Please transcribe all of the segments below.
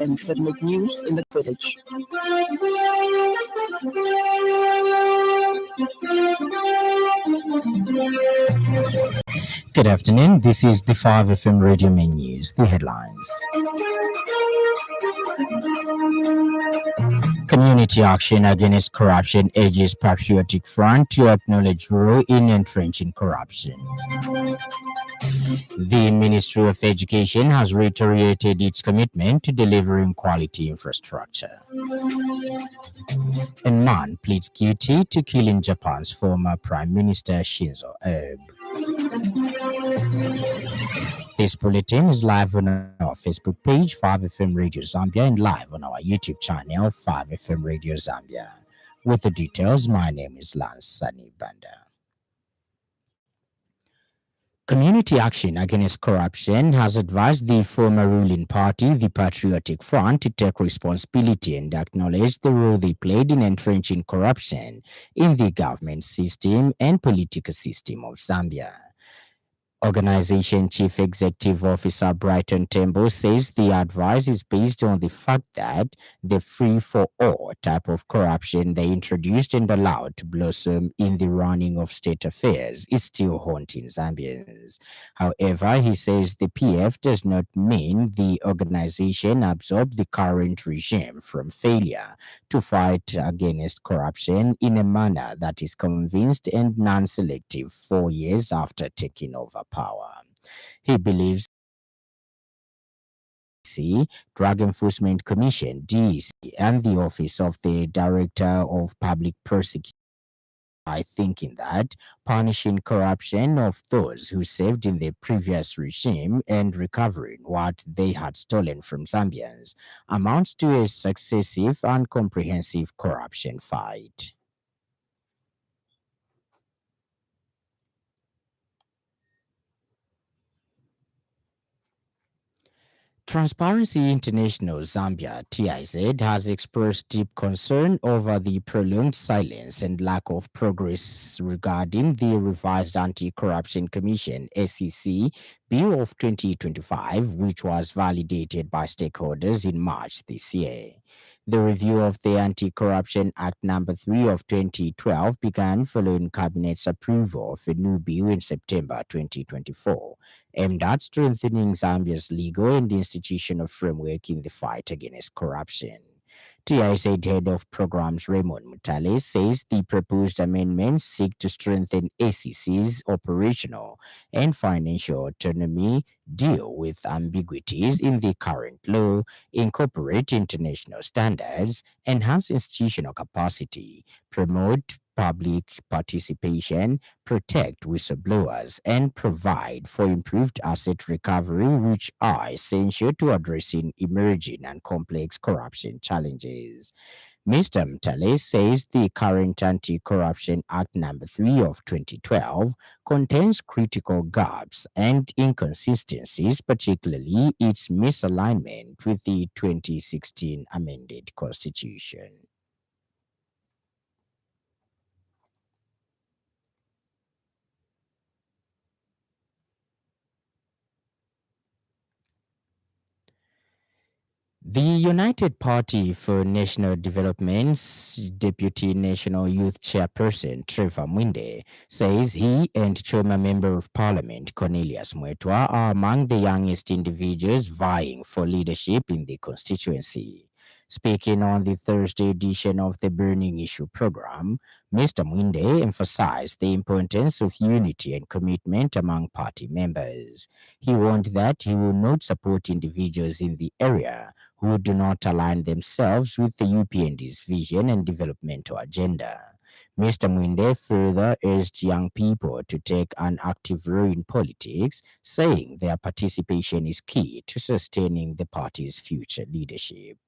and submit news in the village. Good afternoon. This is the 5FM Radio Main News. The headlines. Community Action Against Corruption urges Patriotic Front to acknowledge role in entrenching corruption. The Ministry of Education has reiterated its commitment to delivering quality infrastructure. A man pleads guilty to killing Japan's former Prime Minister Shinzo Abe. This bulletin is live on our Facebook page, 5FM Radio Zambia, and live on our YouTube channel, 5FM Radio Zambia. With the details, my name is Lance Sannie. Community Action Against Corruption has advised the former ruling party, the Patriotic Front, to take responsibility and acknowledge the role they played in entrenching corruption in the government system and political system of Zambia. Organization Chief Executive Officer Brighton Tembo says the advice is based on the fact that the free-for-all type of corruption they introduced and allowed to blossom in the running of state affairs is still haunting Zambians. However, he says the PF does not mean the organization absorbed the current regime from failure to fight against corruption in a manner that is convinced and non-selective 4 years after taking over power. He believes the Drug Enforcement Commission, DEC, and the Office of the Director of Public Prosecution by thinking that punishing corruption of those who served in the previous regime and recovering what they had stolen from Zambians amounts to a successive and comprehensive corruption fight. Transparency International Zambia (TIZ) has expressed deep concern over the prolonged silence and lack of progress regarding the revised Anti-Corruption Commission (SEC) Bill of 2025, which was validated by stakeholders in March this year. The review of the Anti-Corruption Act No. 3 of 2012 began following Cabinet's approval of a new bill in September 2024, aimed at strengthening Zambia's legal and institutional framework in the fight against corruption. TIZ Head of Programs Raymond Mutale says the proposed amendments seek to strengthen ACC's operational and financial autonomy, deal with ambiguities in the current law, incorporate international standards, enhance institutional capacity, promote public participation, protect whistleblowers, and provide for improved asset recovery, which are essential to addressing emerging and complex corruption challenges. Mr. Mtale says the current Anti-Corruption Act No. 3 of 2012 contains critical gaps and inconsistencies, particularly its misalignment with the 2016 amended Constitution. The United Party for National Development's Deputy National Youth Chairperson, Trevor Mwinde, says he and Choma Member of Parliament, Cornelius Mwetwa, are among the youngest individuals vying for leadership in the constituency. Speaking on the Thursday edition of the Burning Issue program, Mr. Mwinde emphasized the importance of unity and commitment among party members. He warned that he will not support individuals in the area who do not align themselves with the UPND's vision and developmental agenda. Mr. Mwinde further urged young people to take an active role in politics, saying their participation is key to sustaining the party's future leadership.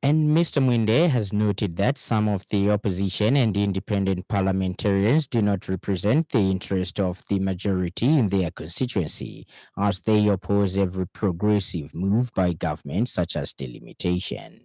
And Mr. Mwinde has noted that some of the opposition and independent parliamentarians do not represent the interest of the majority in their constituency, as they oppose every progressive move by government, such as delimitation.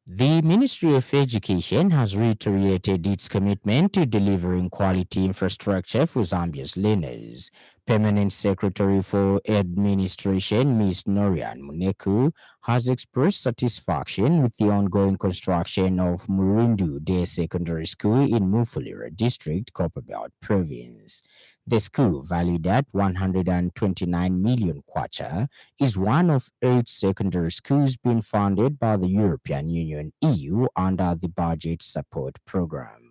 The Ministry of Education has reiterated its commitment to delivering quality infrastructure for Zambia's learners. Permanent Secretary for Administration, Ms. Norian Muneku, has expressed satisfaction with the ongoing construction of Murundu Day Secondary School in Mufulira District, Copperbelt Province. The school, valued at 129 million kwacha, is one of 8 secondary schools being funded by the European Union (EU) under the Budget Support Program.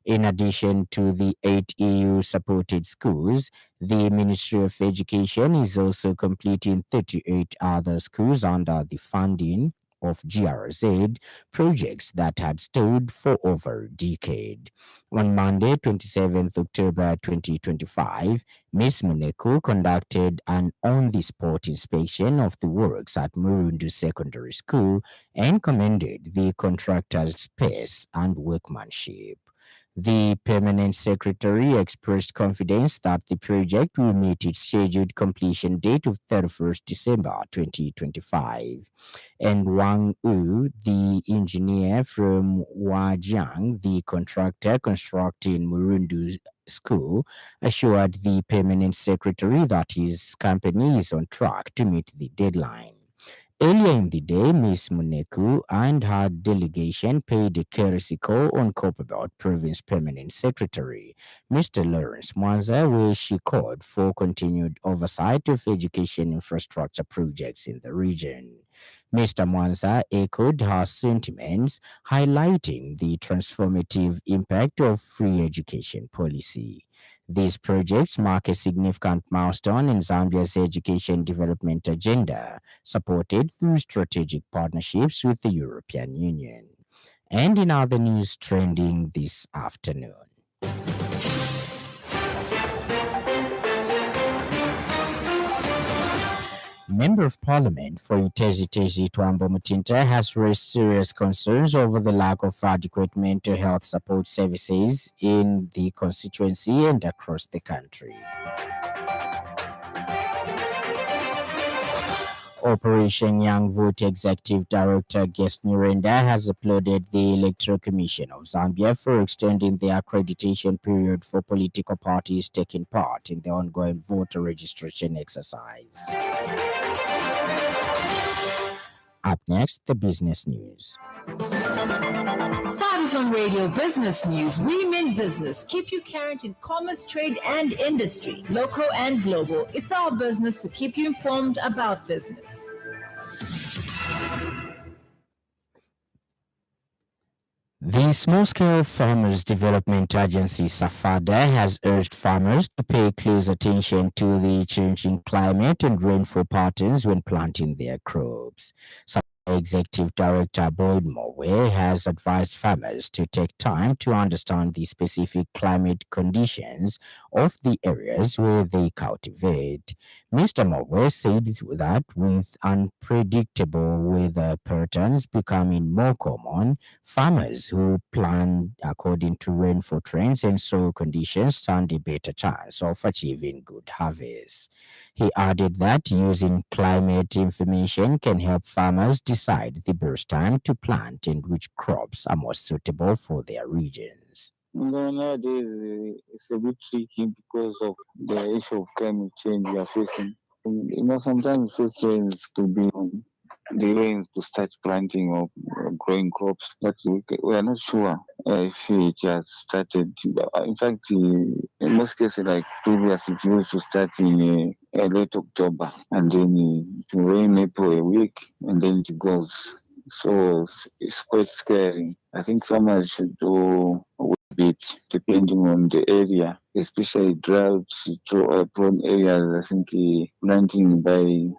In addition to the 8 EU-supported schools, the Ministry of Education is also completing 38 other schools under the funding of GRZ projects that had stalled for over a decade. On Monday, 27th October 2025, Ms. Muneko conducted an on-the-spot inspection of the works at Murundu Secondary School and commended the contractor's pace and workmanship. The permanent secretary expressed confidence that the project will meet its scheduled completion date of 31st December 2025. And Wang Yu, the engineer from Huajiang, the contractor constructing Murundu School, assured the permanent secretary that his company is on track to meet the deadline. Earlier in the day, Ms. Muneku and her delegation paid a courtesy call on Copperbelt Province Permanent Secretary, Mr. Lawrence Mwanza, where she called for continued oversight of education infrastructure projects in the region. Mr. Mwanza echoed her sentiments, highlighting the transformative impact of free education policy. These projects mark a significant milestone in Zambia's education development agenda, supported through strategic partnerships with the European Union. And in other news trending this afternoon, Member of Parliament for Itezi Twambo Mutinta has raised serious concerns over the lack of adequate mental health support services in the constituency and across the country. Operation Young Vote Executive Director Guest Nurenda has applauded the Electoral Commission of Zambia for extending the accreditation period for political parties taking part in the ongoing voter registration exercise. Up next, the business news. On Radio Business News, we mean business. Keep you current in commerce, trade, and industry, local and global. It's our business to keep you informed about business. The Small-Scale Farmers Development Agency, SAFADA, has urged farmers to pay close attention to the changing climate and rainfall patterns when planting their crops. Executive Director Boyd Mowe has advised farmers to take time to understand the specific climate conditions of the areas where they cultivate. Mr. Mowe said that with unpredictable weather patterns becoming more common, farmers who plan according to rainfall trends and soil conditions stand a better chance of achieving good harvests. He added that using climate information can help farmers decide the best time to plant and which crops are most suitable for their regions. Nowadays, it's a bit tricky because of the issue of climate change we are facing. Sometimes first rains could be the rains to start planting or growing crops, but we are not sure if it has started. In fact, in most cases, like previous, it used to start in late October and then to rain April a week and then it goes. So it's quite scary. I think farmers should do a bit depending on the area, especially drought prone areas. I think planting by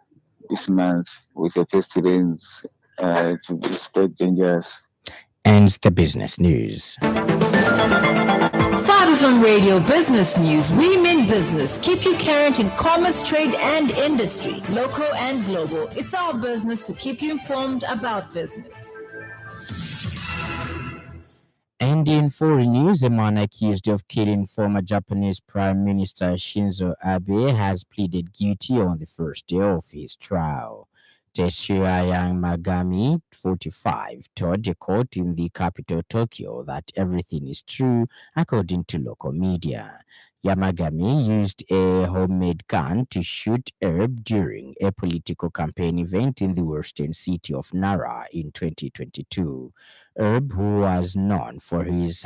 this month with the pestilence to be quite dangerous. ends the business news. 5FM Radio Business News. We mean business. Keep you current in commerce, trade, and industry, local and global. It's our business to keep you informed about business. And in foreign news, a man accused of killing former Japanese Prime Minister Shinzo Abe has pleaded guilty on the first day of his trial. Tetsuya Yamagami, 45, told the court in the capital Tokyo that everything is true, according to local media. Yamagami used a homemade gun to shoot Abe during a political campaign event in the western city of Nara in 2022. Erb, who was known for his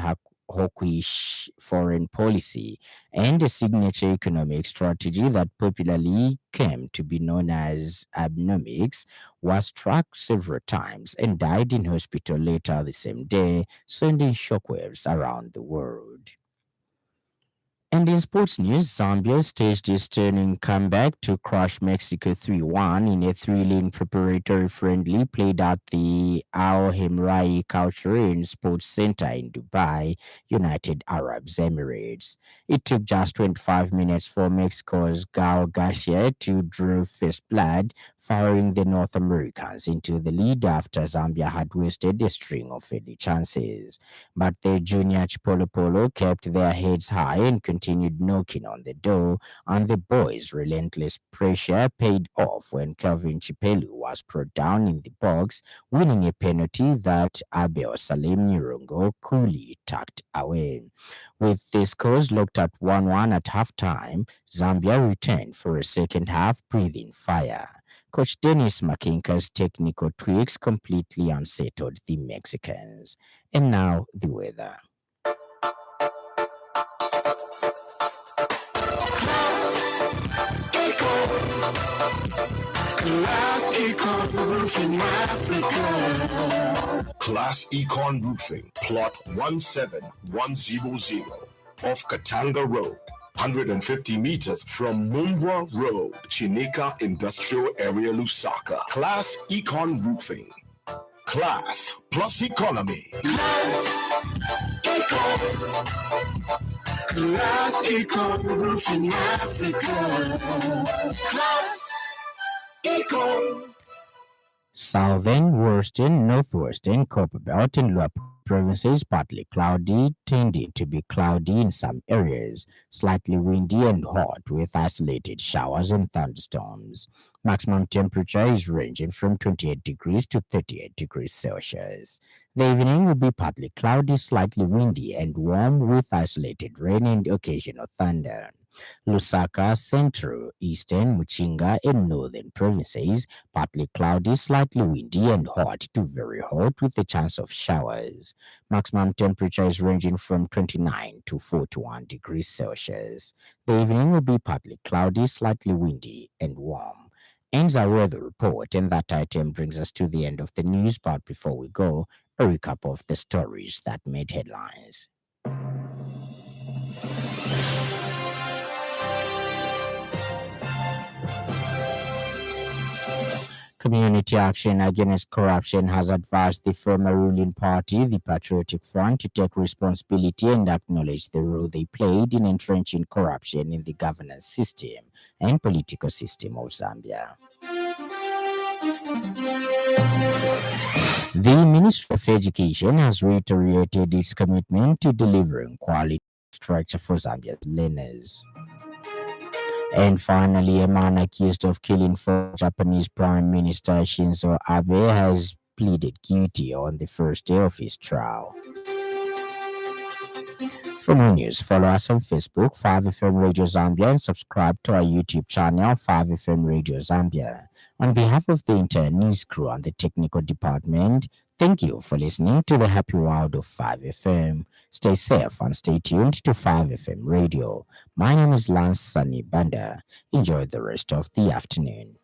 hawkish foreign policy and a signature economic strategy that popularly came to be known as Abenomics, was struck several times and died in hospital later the same day, sending shockwaves around the world. And in sports news, Zambia staged its turning comeback to crush Mexico 3-1 in a thrilling preparatory friendly played at the Al Himrai Culture and Sports Center in Dubai, United Arab Emirates. It took just 25 minutes for Mexico's Gal Garcia to draw first blood, firing the North Americans into the lead after Zambia had wasted a string of early chances. But the junior Chipolo Polo kept their heads high and continued knocking on the door, and the boys' relentless pressure paid off when Kelvin Chipelu was brought down in the box, winning a penalty that Abel Salim Nirungo coolly tucked away. With the scores locked at 1-1 at halftime, Zambia returned for a second half breathing fire. Coach Dennis Makinka's technical tweaks completely unsettled the Mexicans. And now the weather. Class Econ Roofing, plot 17100 off Katanga Road, 150 meters from Mumbwa Road, Chineka Industrial Area, Lusaka. Class Econ Roofing. Class plus economy. Class Econ Roofing Africa. Class Econ. Southern, Western, Northwestern, Copperbelt, and Luapula provinces partly cloudy, tending to be cloudy in some areas, slightly windy and hot with isolated showers and thunderstorms. Maximum temperature is ranging from 28 degrees to 38 degrees Celsius. The evening will be partly cloudy, slightly windy, and warm with isolated rain and occasional thunder. Lusaka, Central, Eastern, Muchinga, and Northern provinces, partly cloudy, slightly windy, and hot to very hot with a chance of showers. Maximum temperature is ranging from 29 to 41 degrees Celsius. The evening will be partly cloudy, slightly windy, and warm. Ends our weather report, and that item brings us to the end of the news. But before we go, a recap of the stories that made headlines. Community Action Against Corruption has advised the former ruling party, the Patriotic Front, to take responsibility and acknowledge the role they played in entrenching corruption in the governance system and political system of Zambia. The Ministry of Education has reiterated its commitment to delivering quality structure for Zambia's learners. And finally, a man accused of killing former Japanese Prime Minister Shinzo Abe has pleaded guilty on the first day of his trial. For more news, follow us on Facebook, 5FM Radio Zambia, and subscribe to our YouTube channel, 5FM Radio Zambia. On behalf of the entire news crew and the technical department, thank you for listening to the happy world of 5FM. Stay safe and stay tuned to 5FM Radio. My name is Lance Sannie. Enjoy the rest of the afternoon.